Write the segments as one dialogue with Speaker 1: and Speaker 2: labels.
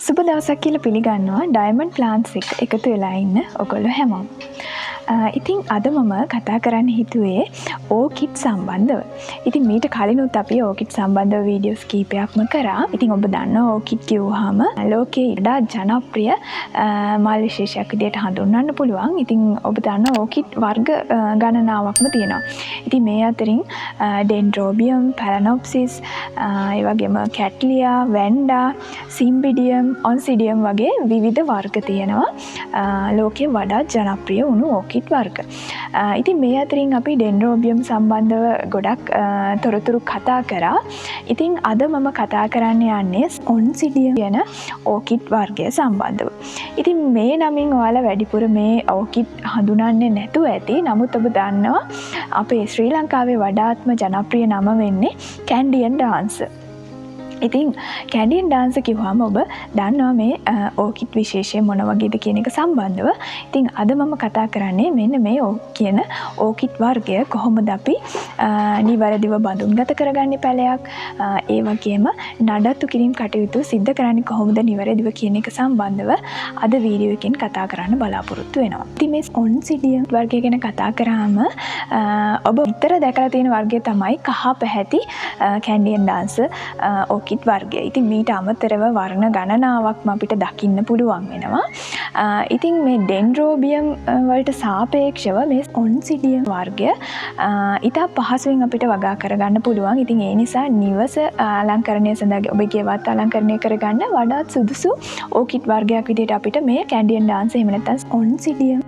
Speaker 1: සුබ දවසක් කියලා පිළිගන්නවා ඩයමන්ඩ් ප්ලාන්ට්ස් එක එකතු වෙලා ඉන්න ඔයගොල්ලෝ හැමෝම. ඉතින් අද මම කතා කරන්න හිතුවේ ඕකිඩ් සම්බන්ධව. ඉතින් මීට කලිනුත් අපි ඕකිඩ් සම්බන්ධව වීඩියෝස් කීපයක්ම කරා. ඉතින් ඔබ දන්නවා ඕකිඩ් කිව්වහම ලෝකයේ ඉඩා ජනප්‍රිය මල් විශේෂයක් විදිහට හඳුන්වන්න පුළුවන්. ඉතින් ඔබ දන්නවා ඕකිඩ් වර්ග ගණනාවක්ම තියෙනවා. ඉතින් මේ අතරින් ඩෙන්ඩ්‍රෝබියම්, පැලනොප්සිස්, ඒ වගේම කැට්ලියා, වැන්ඩා, සිම්බිඩියම්, ඔන්සිඩියම් වගේ විවිධ වර්ග තියෙනවා. ලෝකයේ වඩා ජනප්‍රිය වුණු ඕකිඩ් වර්ග. ඉතින් මේ අතරින් අපි ඩෙන්ඩ්‍රෝබියම් සම්බන්ධව ගොඩක් තොරතුරු කතා කරා. ඉතින් අද මම කතා කරන්න යන්නේ ඔන්සිඩියම් කියන ඕකිඩ් වර්ගය සම්බන්ධව. ඉතින් මේ නමින් ඔයාලා වැඩිපුර මේ ඕකිඩ් හඳුනන්නේ නැතුව ඇති. නමුත් ඔබ දන්නවා අපේ ශ්‍රී ලංකාවේ වඩාත්ම ජනප්‍රිය නම වෙන්නේ කැන්ඩියන් ඩාන්ස්. ඉතින් කැන්ඩියන් ඩාන්ස් කිව්වම ඔබ දන්නවා මේ ඕකිඩ් විශේෂය මොන වගේද කියන එක සම්බන්ධව. ඉතින් අද මම කතා කරන්නේ මෙන්න මේ කියන ඕකිඩ් වර්ගය කොහොමද අපි නිවැරදිව බඳුන්ගත කරගන්නේ පැලයක්, ඒ වගේම නඩත්තු කිරීම කටයුතු සිද්ධ කරන්නේ කොහොමද නිවැරදිව කියන එක සම්බන්ධව අද වීඩියෝ එකෙන් කතා කරන්න බලාපොරොත්තු වෙනවා. ඉතින් මේ ඔන්සිඩියම් වර්ගය ගැන කතා කරාම ඔබ විතර දැකලා තියෙන වර්ගය තමයි කහ පැහැති කැන්ඩියන් ඩාන්ස් ඕකිඩ් වර්ගය. ඉතින් මීට අමතරව වර්ණ ගණනාවක්ම අපිට දකින්න පුළුවන් වෙනවා. ඉතින් මේ ඩෙන්ඩ්‍රෝබියම් වලට සාපේක්ෂව මේ ඔන්සිඩියම් වර්ගය ඉතා පහසුවෙන් අපිට වගා කරගන්න පුළුවන්. ඉතින් ඒ නිසා නිවස අලංකරණය සඳහා ඔබ ගෙවත් අලංකරණය කරගන්න වඩාත් සුදුසු ඕකිඩ් වර්ගයක් විදිහට අපිට මේ කැන්ඩියන් ඩාන්ස් එහෙම නැත්නම් ඔන්සිඩියම්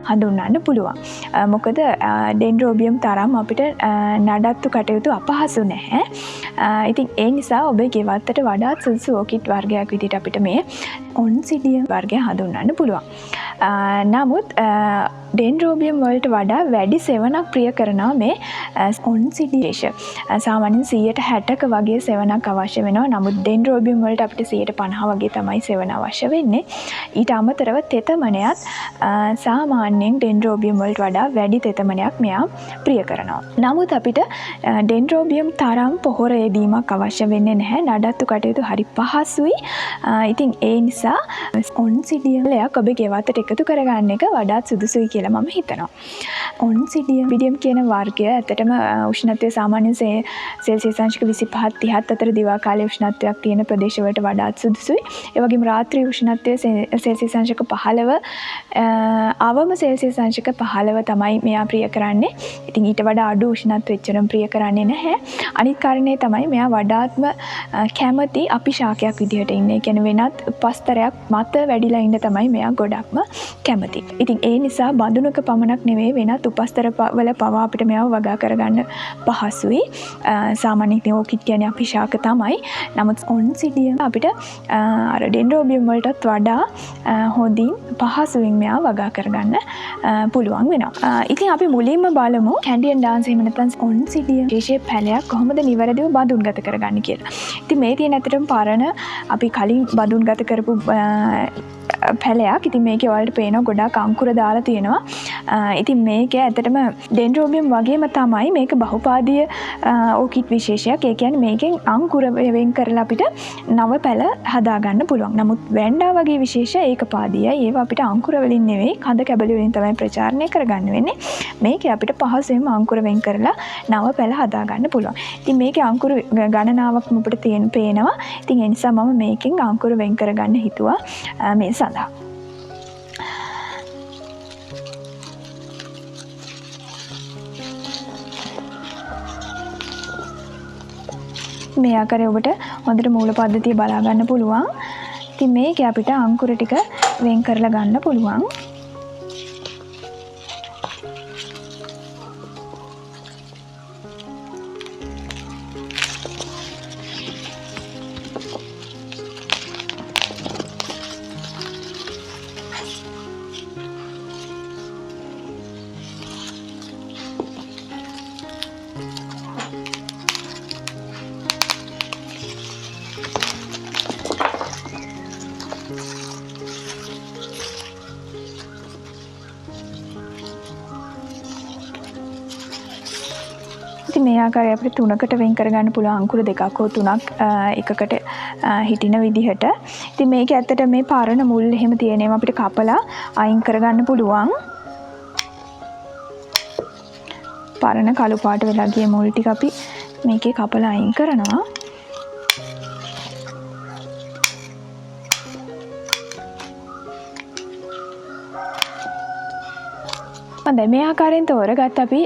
Speaker 1: හඳුන්වන්න පුළුවන්. මොකද ඩෙන්ඩ්‍රෝබියම් තරම් අපිට නඩත්තු කටයුතු අපහසු නැහැ. ඉතින් ඒ නිසා ඔබේ ගෙවත්තට වඩාත් සුදුසු ඕකිඩ් වර්ගයක් විදිහට අපිට මේ ඔන්සිඩියම් වර්ගය හඳුන්වන්න පුළුවන්. නමුත් ඩෙන්ඩ්‍රෝබියම් වලට වඩා වැඩි සෙවණක් ප්‍රිය කරනවා මේ ඔන්සිඩියේෂන්. සාමාන්‍යයෙන් 160ක වගේ සෙවණක් අවශ්‍ය වෙනවා. නමුත් ඩෙන්ඩ්‍රෝබියම් වලට අපිට 150 වගේ තමයි සෙවණ අවශ්‍ය වෙන්නේ. ඊට අමතරව තෙතමනයත් සාමාන්‍යයෙන් ඩෙන්ඩ්‍රෝබියම් වලට වඩා වැඩි තෙතමනයක් මෙයා ප්‍රිය කරනවා. නමුත් අපිට ඩෙන්ඩ්‍රෝබියම් තරම් පොහොර යෙදීමක් අවශ්‍ය වෙන්නේ නැහැ. නඩත්තු කටයුතු හරි පහසුයි. ඉතින් ඒ නිසා ඔන්සිඩියම්ලයක් ඔබේ ගෙවත්තට එකතු කරගන්න එක වඩාත් සුදුසුයි කියලා මම හිතනවා. ඔන්සිඩියම් කියන වර්ගය ඇත්තටම උෂ්ණත්වය සාමාන්‍යයෙන් සෙල්සියස් අංශක 25 30 අතර දිවා කාලයේ උෂ්ණත්වයක් තියෙන ප්‍රදේශවලට වඩාත් සුදුසුයි. ඒ වගේම රාත්‍රී උෂ්ණත්වය සෙල්සියස් අංශක 15 අවම සෙල්සියස් අංශක 15 තමයි මෙයා ප්‍රිය කරන්නේ. ඉතින් ඊට වඩා අඩු උෂ්ණත්වය එච්චරම ප්‍රිය කරන්නේ නැහැ. අනිත් කාරණේ තමයි මෙයා වඩාත්ම කැමති අපි ශාකයක් විදිහට ඉන්නේ. ඒ කියන්නේ වෙනත් උපස්තරයක් මත වැඩිලා ඉන්න තමයි මෙයා ගොඩක්ම කැමති. ඉතින් ඒ නිසා බඳුනක පමණක් නෙවෙයි වෙනත් උපස්තර වල පවා අපිට මෙයාව වගා කරගන්න පහසුයි. සාමාන්‍යයෙන් ඕකිඩ් කියන්නේ අපි ශාක තමයි. නමුත් ඔන්සිඩියම් අපිට අර ඩෙන්ඩ්‍රෝබියම් වලටත් වඩා හොඳින් පහසුවෙන් මෙයාව වගා කරගන්න පුළුවන් වෙනවා. ඉතින් අපි මුලින්ම බලමු කැන්ඩියන් ඩාන්ස් එහෙම නැත්නම් ඔන්සිඩියම් විශේෂ පැලයක් කොහොමද නිවැරදිව බඳුන්ගත කරගන්නේ කියලා. ඉතින් මේ තියෙන ඇත්තටම පරණ අපි කලින් බඳුන්ගත කරපු පැලයක්. ඉතින් මේකේ ඔයාලට පේනවා ගොඩාක් අංකුර දාලා තියෙනවා. ඉතින් මේක ඇත්තටම ඩෙන්ඩ්‍රෝබියම් වගේම තමයි මේක බහුපාදීය ඕකිඩ් විශේෂයක්. ඒ කියන්නේ මේකෙන් අංකුර වෙන් කරලා අපිට නව පැල හදා ගන්න පුළුවන්. නමුත් වැන්ඩා වගේ විශේෂ ඒකපාදීයයි. ඒවා අපිට අංකුර වලින් නෙවෙයි කඳ කැබලි වලින් තමයි ප්‍රචාරණය කරගන්න වෙන්නේ. මේකේ අපිට පහසුවෙන්ම අංකුර වෙන් කරලා නව පැල හදා ගන්න පුළුවන්. ඉතින් මේකේ අංකුර ගණනාවක් අපිට පේනවා. ඉතින් ඒ නිසා මම මේකෙන් අංකුර වෙන් කරගන්න හිතුවා මේ සඳහා. මේ ආකාරය ඔබට හොඳට මූල පද්ධතිය බලා ගන්න පුළුවන්. ඉතින් මේකේ අපිට අංකුර ටික වෙන් කරලා ගන්න පුළුවන්. ඉතින් මේ ආකාරය අපිට තුනකට වෙන් කරගන්න පුළුවන් අංකුර දෙකක් හෝ තුනක් එකකට හිටින විදිහට. ඉතින් මේක ඇත්තට මේ පරණ මුල් එහෙම තියෙනේම අපිට කපලා අයින් කරගන්න පුළුවන්. පරණ කළු පාට වෙලා ගිය මුල් ටික අපි මේකේ කපලා අයින් කරනවා. හොඳයි මේ ආකාරයෙන් තෝරගත්ත අපි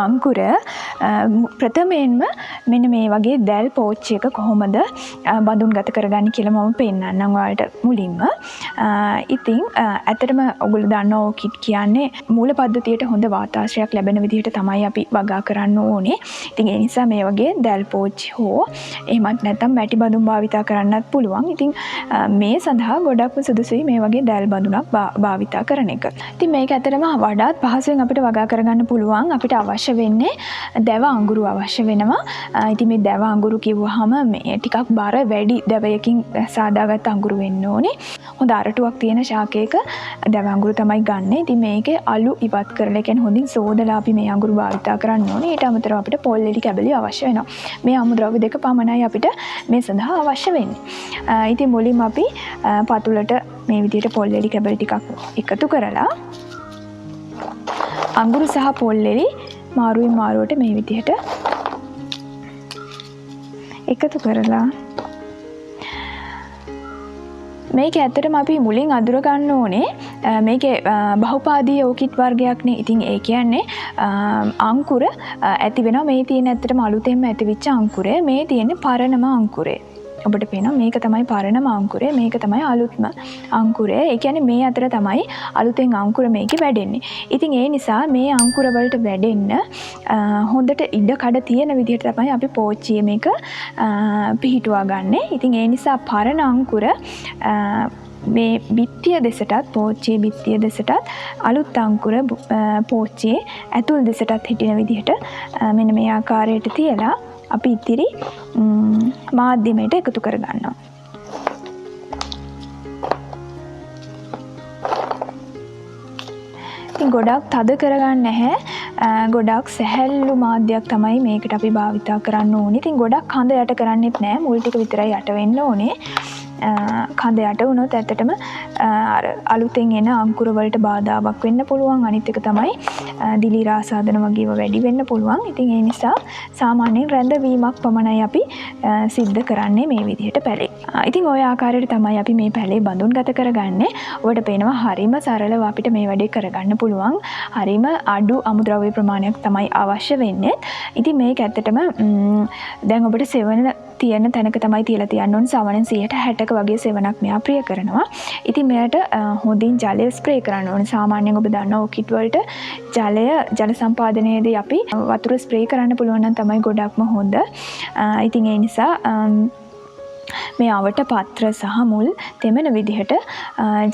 Speaker 1: අංකුර ප්‍රථමයෙන්ම මෙන්න මේ වගේ දැල් පෝච්චි එක කොහොමද බඳුන් ගත කරගන්නේ කියලා මම පෙන්නන්නම් ඔයාලට මුලින්ම. ඉතින් ඇත්තටම ඔයගොල්ලෝ දන්නවා ඕකිඩ් කියන්නේ මූල පද්ධතියට හොඳ වාතාශ්‍රයක් ලැබෙන විදිහට තමයි අපි වගා කරන්න ඕනේ. ඉතින් ඒ නිසා මේ වගේ දැල් පෝච්චි හෝ එහෙමත් නැත්නම් මැටි බඳුන් භාවිතා කරන්නත් පුළුවන්. ඉතින් මේ සඳහා ගොඩක්ම සුදුසුයි මේ වගේ දැල් බඳුනක් භාවිතා කරන එක. ඉතින් මේක ඇත්තටම වඩාත් පහසුවෙන් අපිට වගා කරගන්න පුළුවන්. අපිට අවශ්‍ය වෙන්නේ දැව අඟුරු අවශ්‍ය වෙනවා. ඉතින් මේ දැව අඟුරු කිව්වහම මේ ටිකක් බර වැඩි දැවයකින් සාදාගත් අඟුරු වෙන්න ඕනේ. හොඳ අරටුවක් තියෙන ශාකයක දැව අඟුරු තමයි ගන්න. ඉතින් මේකේ අලු ඉවත් කරලා කියන්නේ හොඳින් සෝදලා අපි මේ අඟුරු භාවිතා කරන්න ඕනේ. ඊට අමතරව අපිට පොල් එලි කැබලි අවශ්‍ය වෙනවා. මේ අමුද්‍රව්‍ය දෙක පමණයි අපිට මේ සඳහා අවශ්‍ය වෙන්නේ. ඉතින් මුලින්ම අපි පතුලට මේ විදිහට පොල් එලි කැබලි ටිකක් එකතු කරලා අඟුරු සහ පොල් එලි මාරුවෙන් මාරුවට මේ විදිහට එකතු කරලා මේක ඇත්තටම අපි මුලින් අඳුර ගන්න ඕනේ මේකේ බහුපාදීය ඕකිඩ් වර්ගයක්නේ. ඉතින් ඒ කියන්නේ අංකුර ඇති වෙනවා. මේ තියෙන ඇත්තටම අලුතෙන්ම ඇතිවෙච්ච අංකුරය. මේ තියෙන්නේ පරණම අංකුරය. ඔබට පේනවා මේක තමයි පරණම අංකුරය, මේක තමයි අලුත්ම අංකුරය. ඒ කියන්නේ මේ අතර තමයි අලුතෙන් අංකුර මේකේ වැඩෙන්නේ. ඉතින් ඒ නිසා මේ අංකුර වලට වැඩෙන්න හොඳට ඉඩ කඩ තියෙන විදිහට තමයි අපි පෝච්චිය මේක පිහිටුවා ගන්නෙ. ඉතින් ඒ නිසා පරණ අංකුර මේ බිත්තිය දෙසටත් පෝච්චියේ බිත්තිය දෙසටත් අලුත් අංකුර පෝච්චියේ ඇතුල් දෙසටත් හිටින විදිහට මෙන්න මේ ආකාරයට තියලා අපි ඉතිරි මාධ්‍යමයට එකතු කරගන්නවා. ඉතින් ගොඩක් තද කරගන්න නැහැ. ගොඩක් සැහැල්ලු මාධ්‍යයක් තමයි මේකට අපි භාවිතා කරන්න ඕනේ. ඉතින් ගොඩක් කඳ යට කරන්නෙත් නැහැ. මුල් ටික විතරයි යට වෙන්න ඕනේ. කඳ යට වුණොත් ඇත්තටම අර අලුතෙන් එන අංකුර වලට බාධාවක් වෙන්න පුළුවන්. අනිත් එක තමයි දිලි රාසාදන වගේව වැඩි වෙන්න පුළුවන්. ඉතින් ඒ නිසා සාමාන්‍යයෙන් රැඳවීමක් පමණයි අපි සිද්ධ කරන්නේ මේ විදිහට පැලේ. ඉතින් ওই ආකාරයට තමයි අපි මේ පැලේ බඳුන් ගත කරගන්නේ. ඔබට පේනවා හරිම සරලව අපිට මේ වැඩේ කරගන්න පුළුවන්. හරිම අඩු අමුද්‍රව්‍ය ප්‍රමාණයක් තමයි අවශ්‍ය වෙන්නේ. ඉතින් මේක ඇත්තටම දැන් ඔබට සෙවන තියෙන තැනක තමයි තියලා තියන්න ඕනේ. සාමාන්‍යයෙන් 60ක වගේ සෙවනක් මෙයා ප්‍රිය කරනවා. ඉතින් මෙයාට හොඳින් ජලය ස්ප්‍රේ කරන්න ඕනේ. සාමාන්‍යයෙන් ඔබ දන්නා ඕකිඩ් වලට ජල සම්පාදනයේදී අපි වතුර ස්ප්‍රේ කරන්න පුළුවන් නම් තමයි ගොඩක්ම හොඳ. ඉතින් ඒ නිසා මේ අවට පත්‍ර සහ මුල් තෙමෙන විදිහට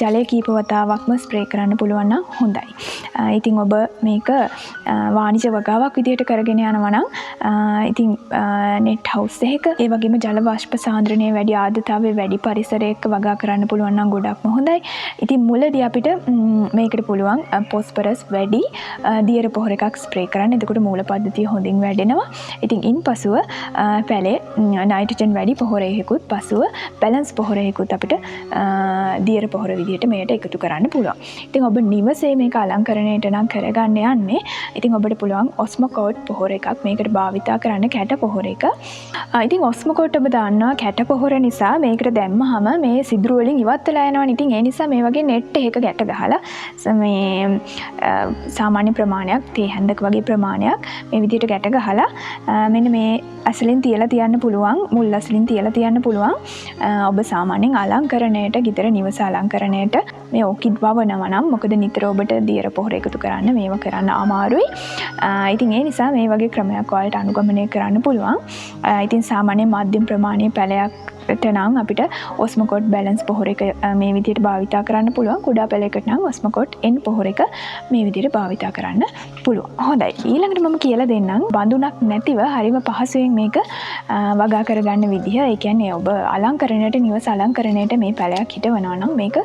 Speaker 1: ජලය කීප වතාවක්ම ස්ප්‍රේ කරන්න පුළුවන් නම් හොඳයි. ඉතින් ඔබ මේක වාණිජ වගාවක් විදිහට කරගෙන යනවා නම් ඉතින් net house එකක ඒ වගේම ජල වාෂ්ප සාන්ද්‍රණය වැඩි ආර්ද්‍රතාවය වැඩි පරිසරයක වගා කරන්න පුළුවන් නම් ගොඩක්ම හොඳයි. ඉතින් මුලදී අපිට මේකට පුළුවන් phosphorus වැඩි දියර පොහොර එකක් ස්ප්‍රේ කරන්න. එතකොට මූල පද්ධතිය හොඳින් වැඩෙනවා. ඉතින් ඉන්පසුව පැලේ නයිට්‍රජන් වැඩි පොහොරයකුත් පසුව බැලන්ස් පොහොරයකුත් අපිට දියර පොහොර විදිහට මේකට එකතු කරන්න පුළුවන්. ඉතින් ඔබ නිවසේ මේක අලංකරණයට නම් කරගන්න යන්නේ. ඉතින් ඔබට පුළුවන් ඔස්මෝකෝට් පොහොර එකක් මේකට භාවිතා කරන්න, කැට පොහොර එක. ඉතින් ඔස්මෝකෝට් ඔබ දන්නවා කැට පොහොර නිසා මේකට දැම්මහම මේ සිදුරු වලින් ඉවත් වෙලා යනවනේ. ඉතින් ඒ නිසා මේ වගේ net එකක ගැට ගහලා මේ සාමාන්‍ය ප්‍රමාණයක් තේ හැන්දක වගේ ප්‍රමාණයක් මේ විදිහට ගැට ගහලා මෙන්න මේ අසලින් තියලා තියන්න පුළුවන්. මුල් අසලින් තියලා තියන්න පුළුවන්. ඔබ සාමාන්‍යයෙන් අලංකරණයට, ගෙදර නිවස අලංකරණයට මේ ඕකිඩ් වවනවා නම් මොකද නිතර ඔබට දියර පොහොර එකතු කරන්න මේව කරන්න අමාරුයි. ඉතින් ඒ නිසා මේ වගේ ක්‍රමයක් ඔයාලට අනුගමනය කරන්න පුළුවන්. ඉතින් සාමාන්‍ය මධ්‍යම ප්‍රමාණයේ පැලයකට නම් අපිට ඔස්මෝකෝට් බැලන්ස් පොහොර එක මේ විදිහට භාවිතා කරන්න පුළුවන්. කුඩා පැලයකට නම් ඔස්මෝකෝට් N පොහොර එක මේ විදිහට භාවිතා කරන්න පුළුවන්. හොඳයි. ඊළඟට මම කියලා දෙන්නම් බඳුනක් නැතිව හරිම පහසුවෙන් මේක වගා කරගන්න විදිහ. ඒ කියන්නේ ඔබ අලංකරණයට, නිවස අලංකරණයට මේ පැලයක් හිටවනවා නම් මේක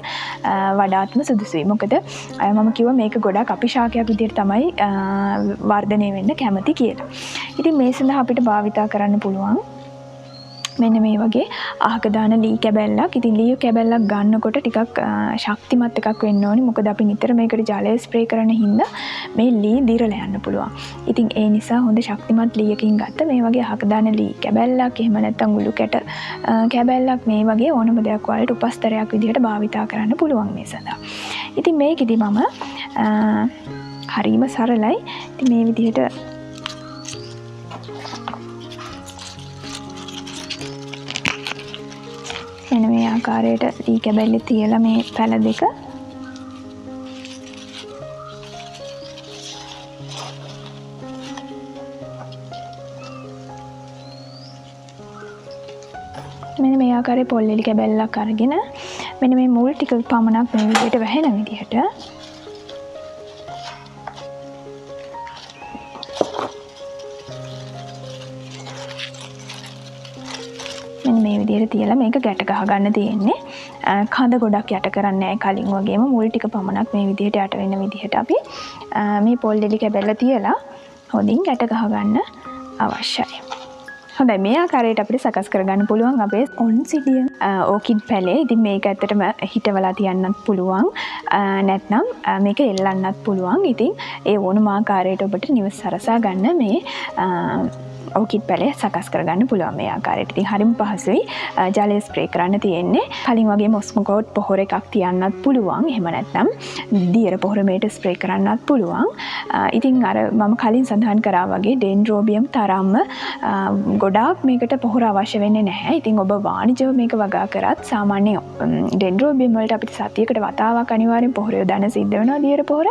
Speaker 1: වඩාත්ම සුදුසුයි. මොකද මම කිව්වා මේක ගොඩක් අපි ශාකයක් විදිහට තමයි වර්ධනය වෙන්න කැමති කියලා. ඉතින් මේ සඳහා අපිට භාවිතා කරන්න පුළුවන් මෙන්න මේ වගේ අහක දාන ලී කැබැල්ලක්. ඉතින් ලී කැබැල්ලක් ගන්නකොට ටිකක් ශක්තිමත් එකක් වෙන්න ඕනි. මොකද අපි නිතර මේකට ජලය ස්ප්‍රේ කරන හින්දා මේ ලී දිරලා යන්න පුළුවන්. ඉතින් ඒ නිසා හොඳ ශක්තිමත් ලීයකින් ගත්ත මේ වගේ අහක දාන ලී කැබැල්ලක් එහෙම නැත්නම් උළු කැට කැබැල්ලක් මේ වගේ ඕනම දෙයක් වලට උපස්තරයක් විදිහට භාවිතා කරන්න පුළුවන් මේ සඳහා. ඉතින් මේකෙදි මම හරිම සරලයි. ඉතින් මේ විදිහට මෙන්න මේ ආකාරයට ලී කැබැල්ලේ තියලා මේ පැල දෙක මෙන්න මේ ආකාරයේ පොල් එලි කැබැල්ලක් අරගෙන මෙන්න මේ මුල් ටික පමණක් මේ විදිහට වැහෙන විදිහට මේ විදිහට තියලා මේක ගැට ගහ ගන්න තියෙන්නේ. කඳ ගොඩක් යට කරන්නේ නැහැ කලින් වගේම මුල් ටික පමණක් මේ විදිහට යට වෙන විදිහට අපි මේ පොල් දෙලි කැබැල්ල තියලා හොඳින් ගැට ගහ ගන්න අවශ්‍යයි. හොඳයි මේ ආකාරයට අපිට සකස් කරගන්න පුළුවන් අපේ ඔන්සිඩියම් ඕකිඩ් පැලේ. ඉතින් මේක ඇත්තටම හිටවලා තියන්නත් පුළුවන්. නැත්නම් මේක එල්ලන්නත් පුළුවන්. ඉතින් ඒ ඕනම ආකාරයට ඔබට නිවස සරසා ගන්න මේ ඕකිඩ් පැලේ සකස් කරගන්න පුළුවන් මේ ආකාරයට. ඉතින් හරිම පහසුයි. ජලය ස්ප්‍රේ කරන්න තියෙන්නේ. කලින් වගේම ඔස්මෝකෝට් පොහොර එකක් තියන්නත් පුළුවන්. එහෙම නැත්නම් දියර පොහොර මේට ස්ප්‍රේ කරන්නත් පුළුවන්. ඉතින් අර මම කලින් සඳහන් කරා වගේ ඩෙන්ඩ්‍රෝබියම් තරම්ම ගොඩාක් මේකට පොහොර අවශ්‍ය වෙන්නේ නැහැ. ඉතින් ඔබ වාණිජව මේක වගා කරත් සාමාන්‍ය ඩෙන්ඩ්‍රෝබියම් වලට අපිට සතියකට වතාවක් අනිවාර්යෙන් පොහොර යොදන්න සිද්ධ වෙනවා දියර පොහොර.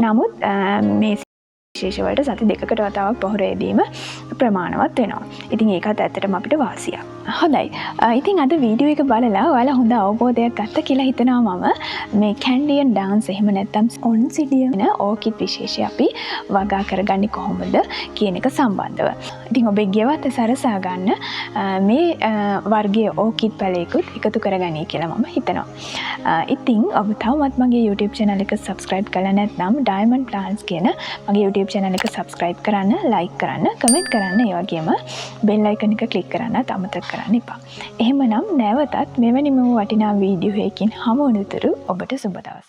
Speaker 1: නමුත් මේ විශේෂ වලට සති දෙකකට වතාවක් පොහොර යෙදීම ප්‍රමාණවත් වෙනවා. ඉතින් ඒකත් ඇත්තටම අපිට වාසියක්. හොඳයි. ඉතින් අද වීඩියෝ එක බලලා ඔයාලා හොඳ අවබෝධයක් ගත්ත කියලා හිතනවා මම. මේ කැන්ඩියන් ඩාන්ස් එහෙම නැත්නම් ඔන්සිඩියම් වෙන ඕකිඩ් විශේෂය අපි වගා කරගන්නේ කොහොමද කියන එක සම්බන්ධව. ඉතින් ඔබේ ගෙවත සරසා ගන්න මේ වර්ගයේ ඕකිඩ් පැලයකුත් එකතු කරගන්නයි කියලා මම හිතනවා. ඉතින් ඔබ තවමත් මගේ YouTube channel එක subscribe කරලා නැත්නම් Diamond Plants කියන මගේ YouTube channel එක subscribe කරන්න, like කරන්න, comment කරන්න, ඒ වගේම bell icon එක click කරන්නත් අමතක කරන්න එපා. එහෙමනම් නැවතත් මෙවැනිම වටිනා වීඩියෝ එකකින් හමු වනතුරු ඔබට සුබ දවසක්.